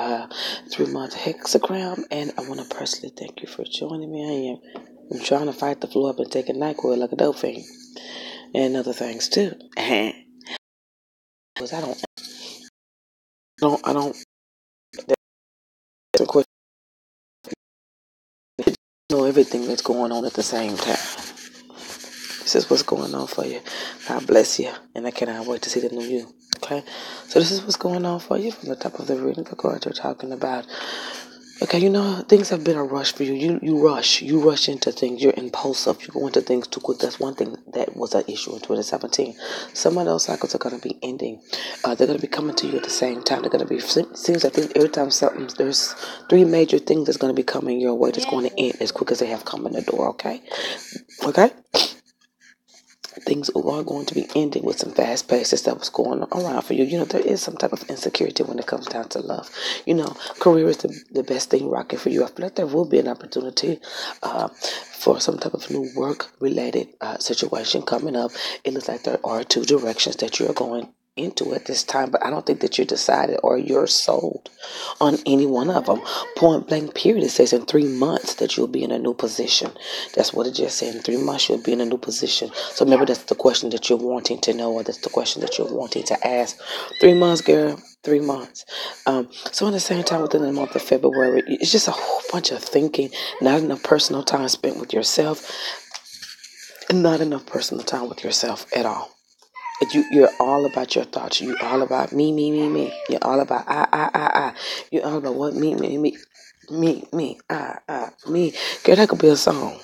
3-month hexagram, and I want to personally thank you for joining me. I'm trying to fight the flu. I've been taking NyQuil like a dope fiend, and other things too. Because I don't know everything that's going on at the same time. This is what's going on for you. God bless you, and I cannot wait to see the new you. Okay, so this is what's going on for you from the top of the reading. The cards you're talking about. Okay, things have been a rush for you. You rush into things. You're impulsive. You go into things too quick. That's one thing that was an issue in 2017. Some of those cycles are going to be ending. They're going to be coming to you at the same time. They're going to be things. I think every time there's 3 major things that's going to be coming your way that's going to end as quick as they have come in the door. Okay. Things are going to be ending with some fast paces that was going around for you. There is some type of insecurity when it comes down to love. Career is the best thing rocking for you. I feel like there will be an opportunity for some type of new work-related situation coming up. It looks like there are 2 directions that you're going into at this time, but I don't think that you're decided or you're sold on any one of them. Point blank period. It says in 3 months that you'll be in a new position. That's what it just said. In 3 months you'll be in a new position. So maybe that's the question that you're wanting to know, or that's the question that you're wanting to ask. 3 months, girl. 3 months. So in the same time, within the month of February, it's just a whole bunch of thinking, not enough personal time spent with yourself, and not enough personal time with yourself at all. You're all about your thoughts. You're all about me. You're all about I. You're all about what me, me. Girl, that could be a song.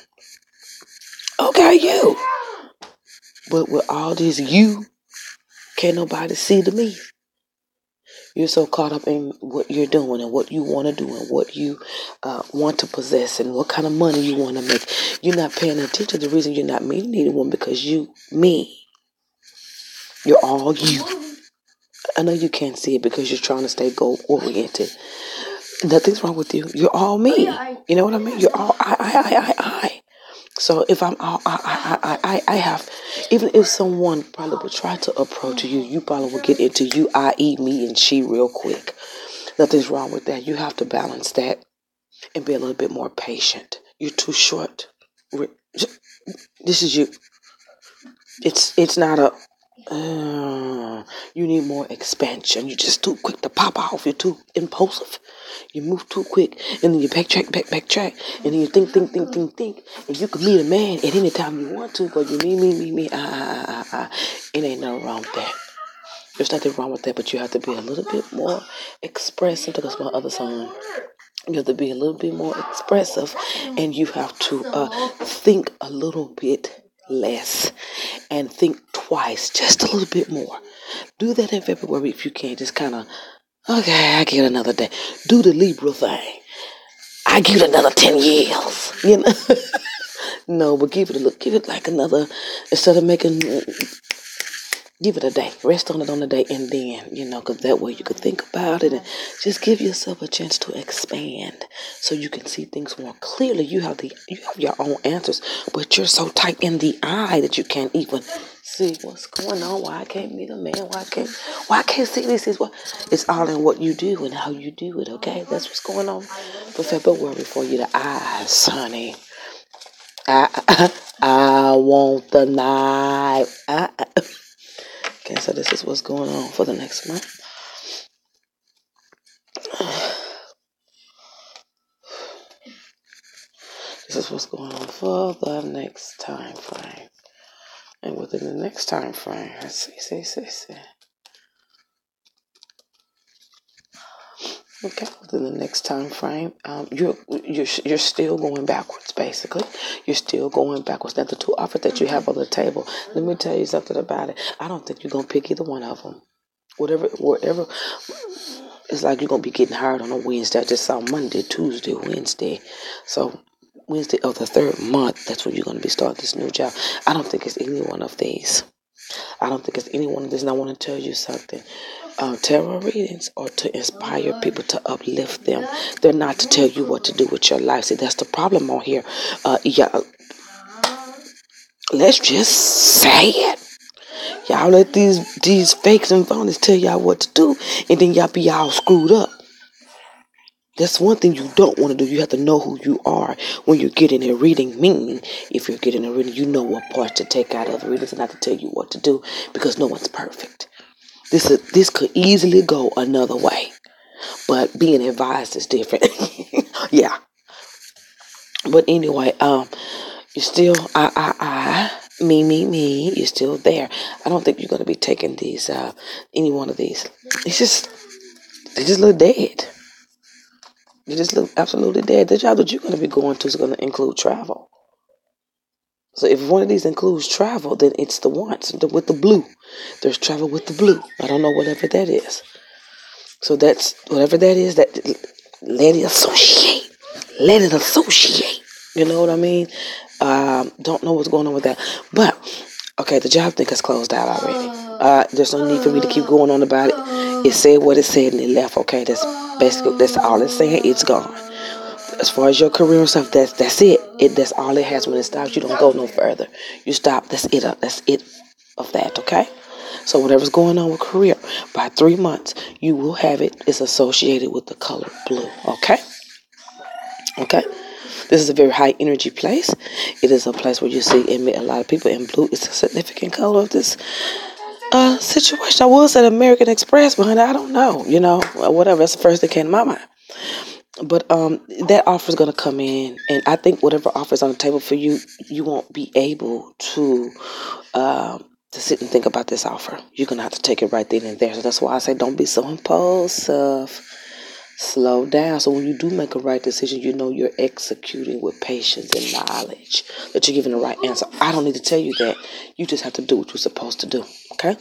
Okay, you. But with all this you, can't nobody see the me. You're so caught up in what you're doing and what you want to do and what you want to possess and what kind of money you want to make. You're not paying attention to the reason you're not meeting anyone because me. You're all you. I know you can't see it because you're trying to stay goal-oriented. Nothing's wrong with you. You're all me. You know what I mean? You're all I. So if I'm all I have, even if someone probably would try to approach you, you probably will get into you, I, me, and she real quick. Nothing's wrong with that. You have to balance that and be a little bit more patient. You're too short. This is you. It's not a... you need more expansion. You're just too quick to pop off. You're too impulsive. You move too quick, and then you backtrack, and then you think, and you can meet a man at any time you want to, but you me. It ain't nothing wrong with that. There's nothing wrong with that, but you have to be a little bit more expressive. That's my other song. You have to be a little bit more expressive, and you have to think a little bit less and think twice, just a little bit more. Do that in February if you can. Just kind of, okay, I get another day. Do the Libra thing. I give it another 10 years. No, but give it a look. Give it like another, instead of making... give it a day. Rest on it on the day, and then, because that way you could think about it and just give yourself a chance to expand so you can see things more clearly. You have your own answers, but you're so tight in the eye that you can't even see what's going on. Why I can't meet a man? Why I can't see this? It's all in what you do and how you do it, okay? That's what's going on for February for you. The eyes, honey. I want the knife. Okay, so this is what's going on for the next month. This is what's going on for the next time frame. And within the next time frame, let's see. Okay, within the next time frame, you're still going backwards. Basically, you're still going backwards. Now, the 2 offers that you have on the table. Let me tell you something about it. I don't think you're gonna pick either one of them. Whatever. It's like you're gonna be getting hired on a Wednesday. I just saw Monday, Tuesday, Wednesday. So Wednesday of the 3rd month, that's when you're gonna be starting this new job. I don't think it's any one of these. I don't think it's any one of these. And I want to tell you something. Tarot readings are to inspire people, to uplift them. They're not to tell you what to do with your life. See, that's the problem on here. Let's just say it. Y'all let these fakes and phonies tell y'all what to do, and then y'all be all screwed up. That's one thing you don't want to do. You have to know who you are when you're getting a reading. Meaning, if you're getting a reading, you know what parts to take out of the readings and not to tell you what to do, because no one's perfect. This could easily go another way, but being advised is different. Yeah. But anyway, you're still me. You're still there. I don't think you're gonna be taking these any one of these. They just look dead. They just look absolutely dead. The job that you're gonna be going to is gonna include travel. So if one of these includes travel, then it's the ones with the blue. There's travel with the blue. I don't know whatever that is. So that's whatever that is. That let it associate. Let it associate. You know what I mean? Don't know what's going on with that. But okay, the job thing has closed out already. There's no need for me to keep going on about it. It said what it said and it left. Okay, that's basically that's all it's saying. It's gone. As far as your career and stuff, that's it. That's all it has. When it stops, you don't go no further. You stop. That's it. That's it of that. Okay. So whatever's going on with career, by 3 months, you will have it. It's associated with the color blue. Okay. Okay. This is a very high energy place. It is a place where you see a lot of people, and blue is a significant color of this situation. I will say American Express, but honey, I don't know. You know, whatever. That's the first thing that came to my mind. But that offer is going to come in, and I think whatever offer is on the table for you, you won't be able to sit and think about this offer. You're going to have to take it right then and there. So that's why I say don't be so impulsive. Slow down. So when you do make a right decision, you know you're executing with patience and knowledge, that you're giving the right answer. I don't need to tell you that. You just have to do what you're supposed to do. Okay?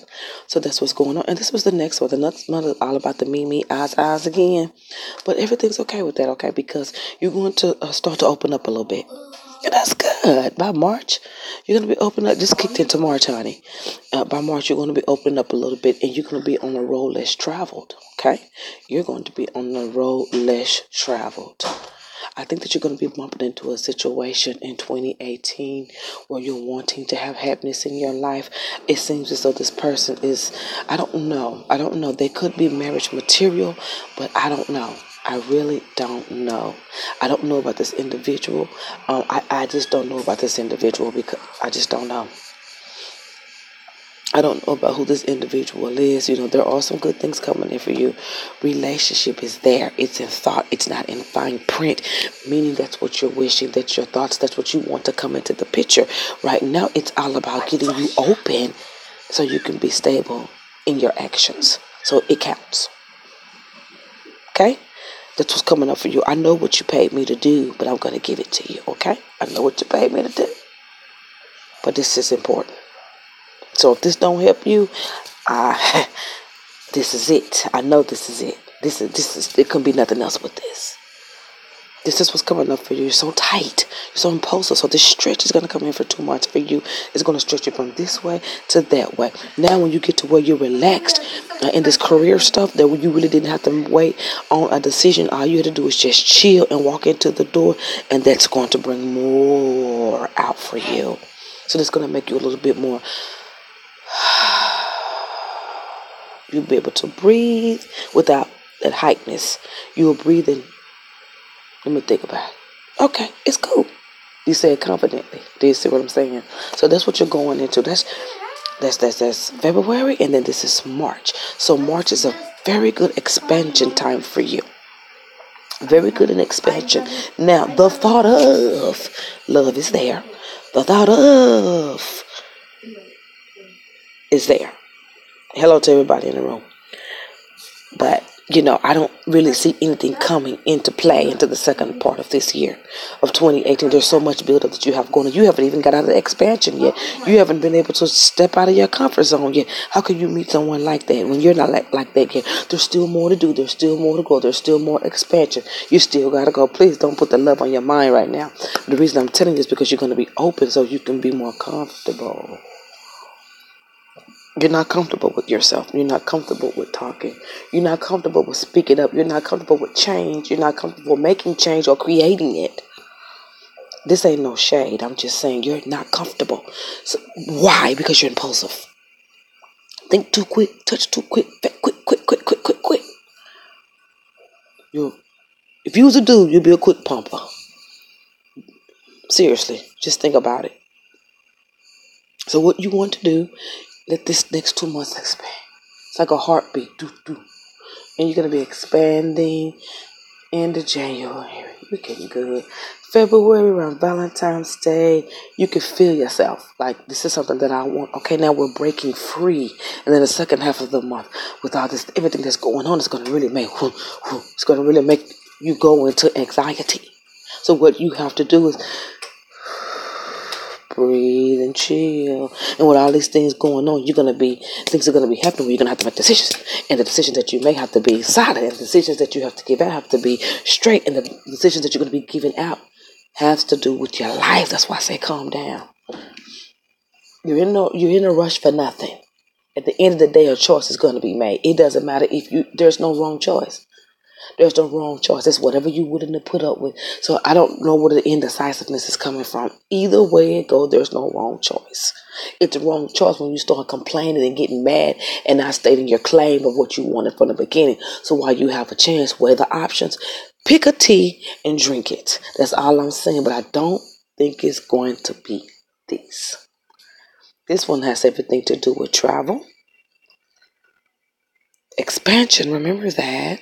So that's what's going on. And this was the next one. The next one is all about the me, eyes again. But everything's okay with that, okay? Because you're going to start to open up a little bit. And that's good. By March, you're going to be opening up. Just kicked into March, honey. By March, you're going to be opening up a little bit, and you're going to be on a road less traveled, okay? You're going to be on the road less traveled. I think that you're going to be bumping into a situation in 2018 where you're wanting to have happiness in your life. It seems as though this person is, I don't know. They could be marriage material, but I don't know. I really don't know. I don't know about this individual. I just don't know about this individual because I just don't know. I don't know about who this individual is. You know, there are some good things coming in for you. Relationship is there. It's in thought. It's not in fine print, meaning that's what you're wishing, that's your thoughts, that's what you want to come into the picture. Right now, it's all about getting you open so you can be stable in your actions. So it counts. Okay? That's what's coming up for you. I know what you paid me to do, but I'm going to give it to you, okay? I know what you paid me to do, but this is important. So if this don't help you, this is it. I know this is it. This is. It couldn't be nothing else with this. This is what's coming up for you. You're so tight. You're so impulsive. So this stretch is going to come in for 2 months for you. It's going to stretch you from this way to that way. Now when you get to where you're relaxed in this career stuff, that you really didn't have to wait on a decision. All you had to do is just chill and walk into the door. And that's going to bring more out for you. So that's going to make you a little bit more. You'll be able to breathe without that heightness. You will breathe in. Let me think about it. Okay, it's cool. You say it confidently. Do you see what I'm saying? So that's what you're going into. That's February, and then this is March. So March is a very good expansion time for you. Very good in expansion. Now, the thought of love is there. The thought of is there. Hello to everybody in the room. But, I don't really see anything coming into play into the second part of this year of 2018. There's so much buildup that you have going on. You haven't even got out of the expansion yet. You haven't been able to step out of your comfort zone yet. How can you meet someone like that when you're not like that yet? There's still more to do. There's still more to go. There's still more expansion. You still got to go. Please don't put the love on your mind right now. The reason I'm telling you is because you're going to be open so you can be more comfortable. You're not comfortable with yourself. You're not comfortable with talking. You're not comfortable with speaking up. You're not comfortable with change. You're not comfortable making change or creating it. This ain't no shade. I'm just saying you're not comfortable. So why? Because you're impulsive. Think too quick. Touch too quick. Quick. If you was a dude, you'd be a quick pumper. Seriously, just think about it. So what you want to do, let this next 2 months expand. It's like a heartbeat. Do, do. And you're going to be expanding into January. You're getting good. February, around Valentine's Day, you can feel yourself. Like, this is something that I want. Okay, now we're breaking free. And then the second half of the month, with all this, everything that's going on, it's going to really make, it's going to really make you go into anxiety. So what you have to do is breathe and chill. And with all these things going on, things are gonna be happening where you're gonna have to make decisions. And the decisions that you make have to be solid. And the decisions that you have to give out have to be straight. And the decisions that you're gonna be giving out has to do with your life. That's why I say calm down. You're in a rush for nothing. At the end of the day, a choice is gonna be made. It doesn't matter there's no wrong choice. There's no wrong choice. It's whatever you're willing to put up with. So I don't know where the indecisiveness is coming from. Either way it goes, there's no wrong choice. It's a wrong choice when you start complaining and getting mad and not stating your claim of what you wanted from the beginning. So while you have a chance, weigh the options. Pick a tea and drink it. That's all I'm saying. But I don't think it's going to be this. This one has everything to do with travel. Expansion, remember that.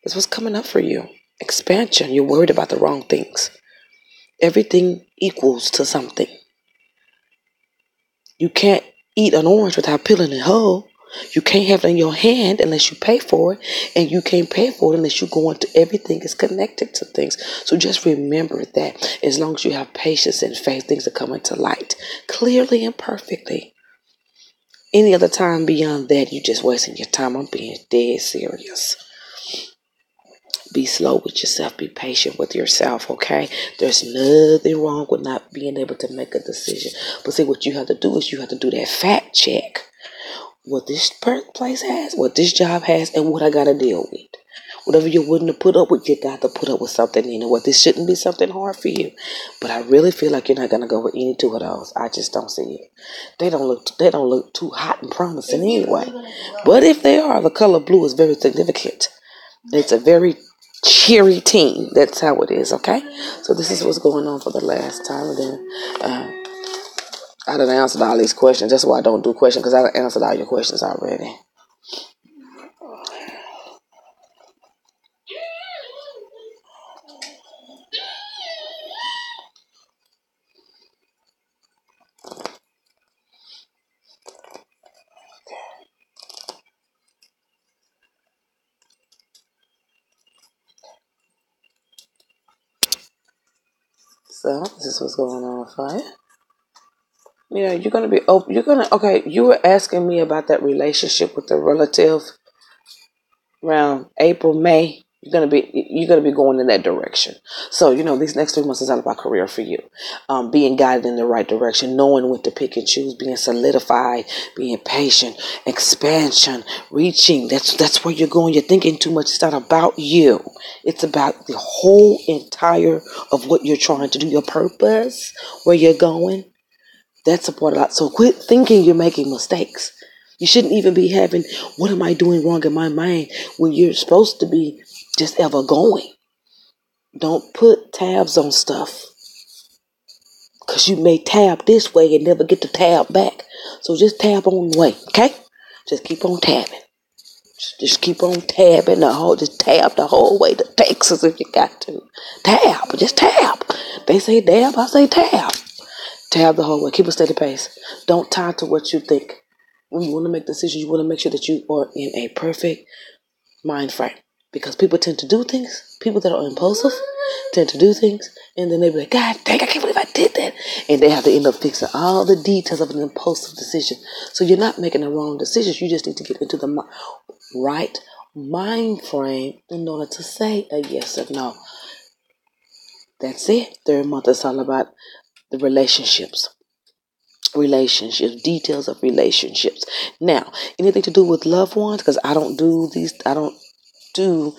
That's what's coming up for you. Expansion. You're worried about the wrong things. Everything equals to something. You can't eat an orange without peeling it whole. You can't have it in your hand unless you pay for it. And you can't pay for it unless you go into everything is connected to things. So just remember that as long as you have patience and faith, things are coming to light clearly and perfectly. Any other time beyond that, you're just wasting your time. I'm being dead serious. Be slow with yourself. Be patient with yourself, okay? There's nothing wrong with not being able to make a decision. But see, what you have to do is you have to do that fact check. What this place has, what this job has, and what I got to deal with. Whatever you're willing to put up with, you got to put up with something in it. What this shouldn't be something hard for you. But I really feel like you're not going to go with any two of those. I just don't see it. They don't look too hot and promising anyway. But if they are, the color blue is very significant. It's a very cheery team. That's how it is, okay? So this is what's going on for the last time. And then I done answered all these questions. That's why I don't do questions, because I done answered all your questions already. So this is what's going on for you. Yeah, you're gonna be open. Okay. You were asking me about that relationship with the relative around April, May. You're gonna be going in that direction. So these next 3 months is all about career for you. Being guided in the right direction, knowing what to pick and choose, being solidified, being patient, expansion, reaching. That's where you're going. You're thinking too much. It's not about you. It's about the whole entire of what you're trying to do, your purpose, where you're going. That's a part of that. So quit thinking you're making mistakes. You shouldn't even be having, what am I doing wrong in my mind, when you're supposed to be just ever going. Don't put tabs on stuff, because you may tab this way and never get to tab back. So just tab on the way, okay? Just keep on tabbing. Just keep on tabbing just tab the whole way to Texas if you got to. Just tab. They say dab, I say tab. Tab the whole way. Keep a steady pace. Don't tie to what you think. When you want to make decisions, you want to make sure that you are in a perfect mind frame. Because people tend to do things. People that are impulsive tend to do things. And then they be like, God dang, I can't believe I did that. And they have to end up fixing all the details of an impulsive decision. So you're not making the wrong decisions. You just need to get into the right mind frame in order to say a yes or no. That's it. Third month is all about the relationships, details of relationships. Now, anything to do with loved ones, because I don't do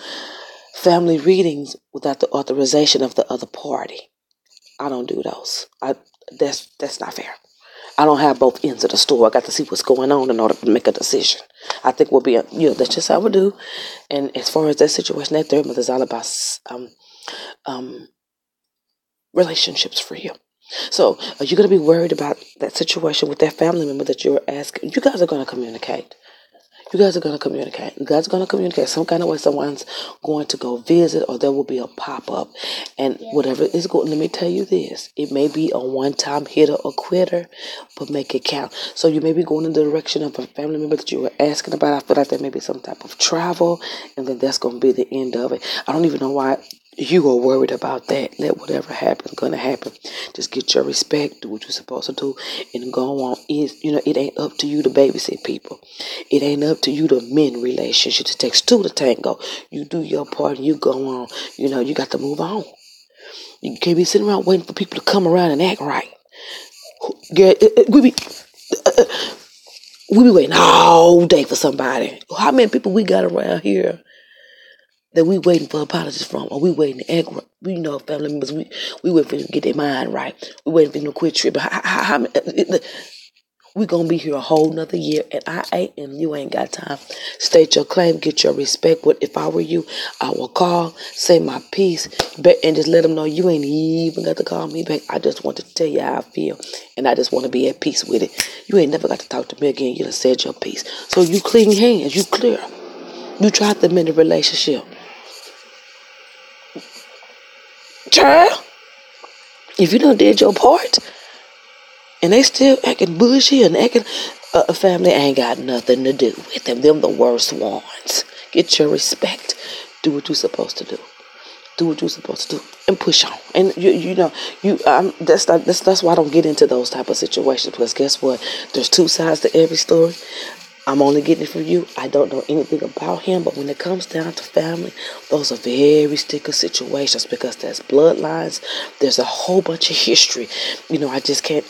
family readings without the authorization of the other party. I don't do those. That's not fair. I don't have both ends of the story. I got to see what's going on in order to make a decision. I think we'll be, that's just how we do. And as far as that situation, that third month is all about um, relationships for you. So are you going to be worried about that situation with that family member that you're asking? You guys are going to communicate. You guys are going to communicate. You guys are going to communicate some kind of way. Someone's going to go visit, or there will be a pop-up. And whatever is going, let me tell you this. It may be a one-time hitter or quitter, but make it count. So you may be going in the direction of a family member that you were asking about. I feel like there may be some type of travel, and then that's going to be the end of it. I don't even know why you are worried about that. Let whatever happens going to happen. Just get your respect, do what you're supposed to do, and go on. It ain't up to you to babysit people. It ain't up to you to mend relationships. It takes two to tango. You do your part and you go on. You got to move on. You can't be sitting around waiting for people to come around and act right. We be waiting all day for somebody. How many people we got around here that we waiting for apologies from, or we waiting to act right? We know family members, we waiting for them to get their mind right. We waiting for them to quit tripping. We gonna be here a whole nother year, and I ain't, and you ain't got time. State your claim, get your respect. What if I were you? I will call, say my piece, and just let them know you ain't even got to call me back. I just want to tell you how I feel, and I just want to be at peace with it. You ain't never got to talk to me again. You done said your piece, so you clean hands, you clear. You tried to mend a relationship, child. If you done did your part, and they still acting bushy and acting, a family ain't got nothing to do with them. Them the worst ones. Get your respect. Do what you're supposed to do. Do what you're supposed to do, and push on. And that's why I don't get into those type of situations, because guess what? There's two sides to every story. I'm only getting it from you. I don't know anything about him, but when it comes down to family, those are very sticky situations, because there's bloodlines. There's a whole bunch of history. I just can't.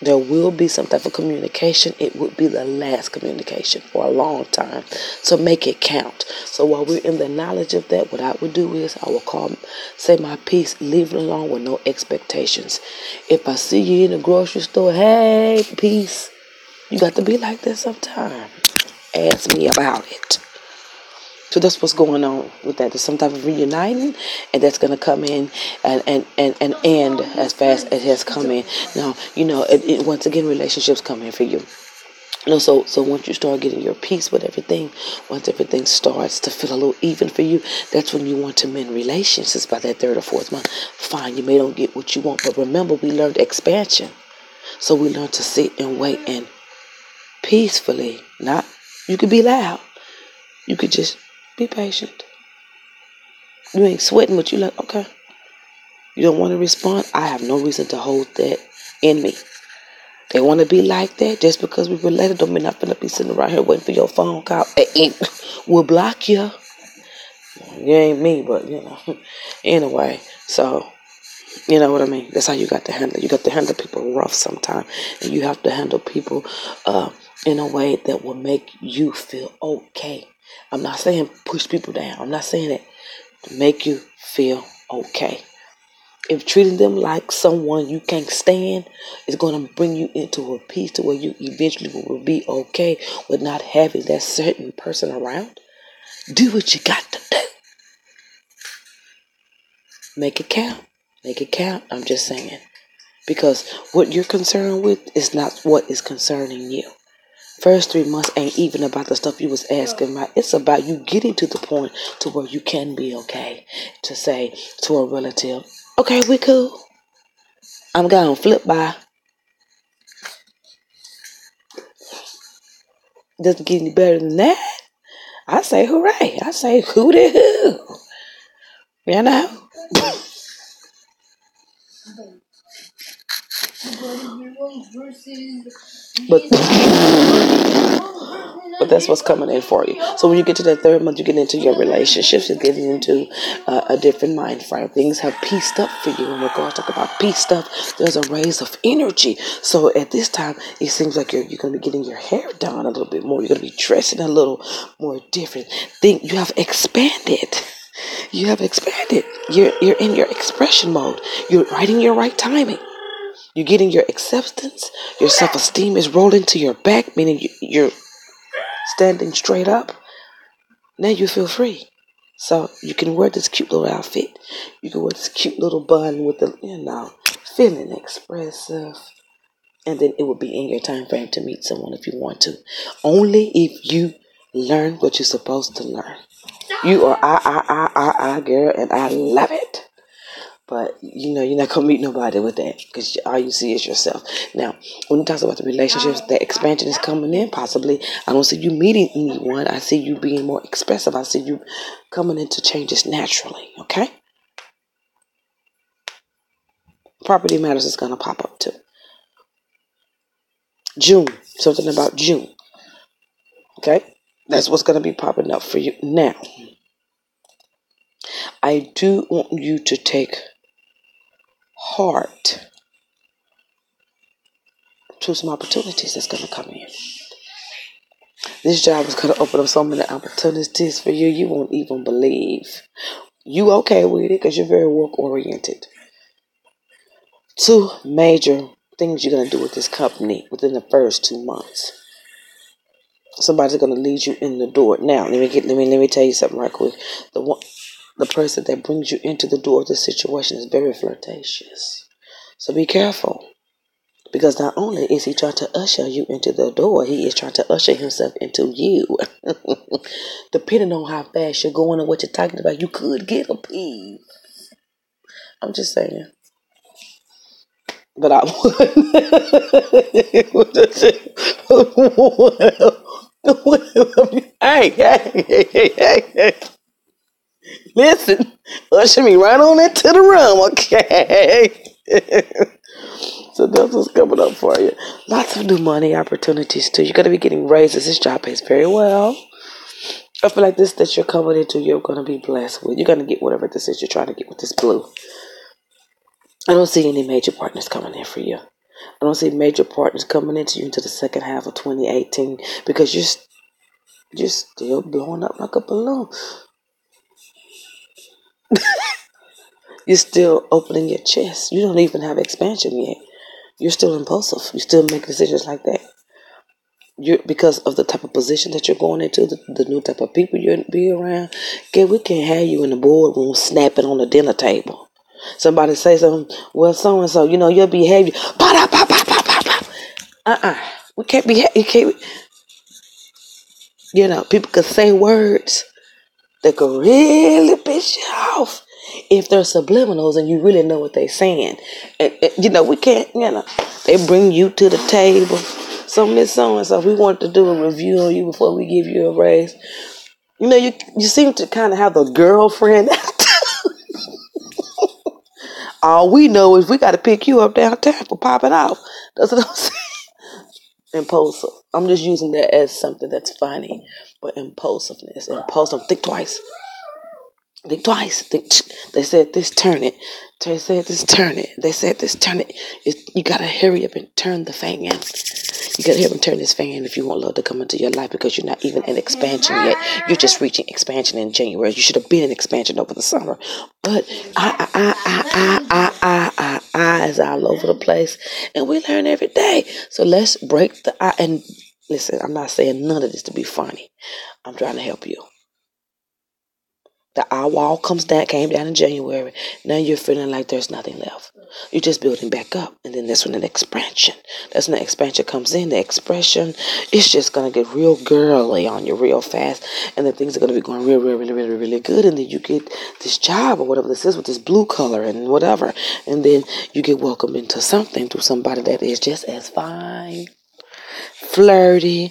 There will be some type of communication. It would be the last communication for a long time. So make it count. So while we're in the knowledge of that, what I would do is I will call, say my piece, leave it alone with no expectations. If I see you in the grocery store, hey, peace. You got to be like that sometime. Ask me about it. So that's what's going on with that. There's some type of reuniting, and that's going to come in and end as fast as it has come in. Now, once again, relationships come in for you. So once you start getting your peace with everything, once everything starts to feel a little even for you, that's when you want to mend relationships by that third or fourth month. Fine, you may not get what you want, but remember, we learned expansion. So we learned to sit and wait and peacefully, you could be loud. You could just be patient. You ain't sweating, but you like, okay. You don't want to respond? I have no reason to hold that in me. They want to be like that. Just because we related, don't mean I'm going to be sitting around here waiting for your phone call. We'll block you. You ain't me, but, Anyway, so, you know what I mean? That's how you got to handle it. You got to handle people rough sometimes. And you have to handle people in a way that will make you feel okay. I'm not saying push people down. I'm not saying it to make you feel okay. If treating them like someone you can't stand is going to bring you into a peace to where you eventually will be okay with not having that certain person around, do what you got to do. Make it count. Make it count. I'm just saying. Because what you're concerned with is not what is concerning you. First 3 months ain't even about the stuff you was asking about. It's about you getting to the point to where you can be okay. To say to a relative, okay, we cool. I'm gonna flip by. Doesn't get any better than that. I say hooray. I say hoo-de-hoo. You know? But that's what's coming in for you. So when you get to that third month, you get into your relationships. You're getting into a different mind frame. Things have pieced up for you. And we're going to talk about peace stuff. There's a raise of energy. So at this time, it seems like you're going to be getting your hair done a little bit more. You're going to be dressing a little more different. You have expanded. You have expanded. You're in your expression mode. You're right in your right timing. You're getting your acceptance. Your self-esteem is rolling to your back, meaning you're standing straight up. Now you feel free. So you can wear this cute little outfit. You can wear this cute little bun with the, feeling expressive. And then it will be in your time frame to meet someone if you want to. Only if you learn what you're supposed to learn. You are I, girl, and I love it. But, you're not going to meet nobody with that because all you see is yourself. Now, when you talk about the relationships, the expansion is coming in, possibly. I don't see you meeting anyone. I see you being more expressive. I see you coming into changes naturally, okay? Property matters is going to pop up too. June, something about June, okay? That's what's going to be popping up for you. Now, I do want you to take heart to some opportunities that's going to come in. This job is going to open up so many opportunities for you, you won't even believe. You okay with it because you're very work-oriented. 2 major things you're going to do with this company within the first 2 months. Somebody's going to lead you in the door. Now, let me tell you something right quick. The person that brings you into the door of this situation is very flirtatious. So be careful. Because not only is he trying to usher you into the door, he is trying to usher himself into you. Depending on how fast you're going and what you're talking about, you could get a peeve. I'm just saying. But I would. Hey. Listen, usher me right on into the room, okay? So that's what's coming up for you. Lots of new money opportunities too. You're going to be getting raises. This job pays very well. I feel like this that you're coming into, you're going to be blessed with. You're going to get whatever this is you're trying to get with this blue. I don't see any major partners coming in for you. I don't see major partners coming into you into the second half of 2018 because you're still blowing up like a balloon. You're still opening your chest. You don't even have expansion yet. You're still impulsive. You still make decisions like that. Because of the type of position that you're going into, the new type of people you'll be around. We can't have you in the boardroom snapping on the dinner table. Somebody say something, well, so-and-so, your behavior, we can't be, people could say words that could really piss you off if they're subliminals and you really know what they're saying. And we can't, they bring you to the table. So, Miss So-and-so, we want to do a review on you before we give you a raise. You seem to kind of have the girlfriend. All we know is we got to pick you up downtown for popping off. That's what I'm saying. Impulsive. I'm just using that as something that's funny. But impulsiveness. Impulsive. Think twice. They said this, turn it. They said this, turn it. They said this, turn it. You got to hurry up and turn the fan. You got to hurry up and turn this fan if you want love to come into your life because you're not even in expansion yet. You're just reaching expansion in January. You should have been in expansion over the summer. But I is all over the place. And we learn every day. So let's break the I. And listen, I'm not saying none of this to be funny. I'm trying to help you. The eye wall came down in January. Now you're feeling like there's nothing left. You're just building back up. And then that's when the expansion. That's when the expansion comes in. The expression, it's just going to get real girly on you real fast. And then things are going to be going really good. And then you get this job or whatever this is with this blue color and whatever. And then you get welcomed into something through somebody that is just as fine. Flirty.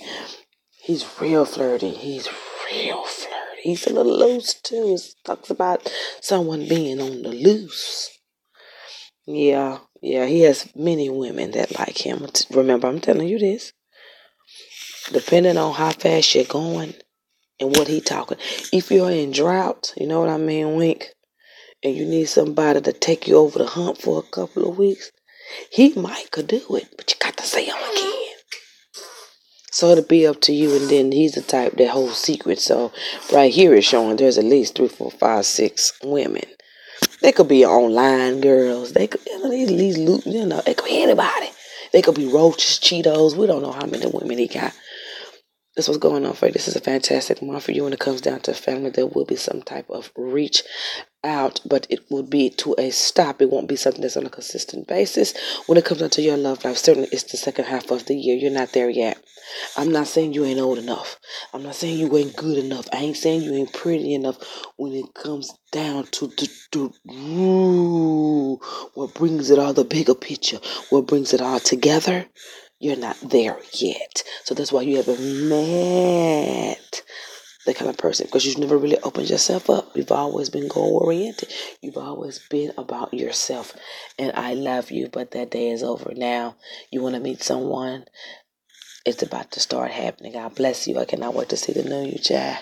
He's real flirty. He's a little loose too. It talks about someone being on the loose. Yeah, he has many women that like him. Remember, I'm telling you this. Depending on how fast you're going and what he talking. If you're in drought, you know what I mean, Wink, and you need somebody to take you over the hump for a couple of weeks, he could do it, but you got to say him again. So it'll be up to you, and then he's the type that holds secrets. So right here is showing there's at least 3, 4, 5, 6 women They could be online girls. They could, it could be anybody. They could be roaches, Cheetos. We don't know how many women he got. That's what's going on for you. This is a fantastic month for you when it comes down to family. There will be some type of reach out, but it will be to a stop. It won't be something that's on a consistent basis. When it comes down to your love life, certainly it's the second half of the year. You're not there yet. I'm not saying you ain't old enough. I'm not saying you ain't good enough. I ain't saying you ain't pretty enough. When it comes down to what brings it all, the bigger picture, what brings it all together, you're not there yet. So that's why you haven't met the kind of person, because you've never really opened yourself up. You've always been goal oriented. You've always been about yourself. And I love you, but that day is over now. You want to meet someone, it's about to start happening. God bless you. I cannot wait to see the new you, child.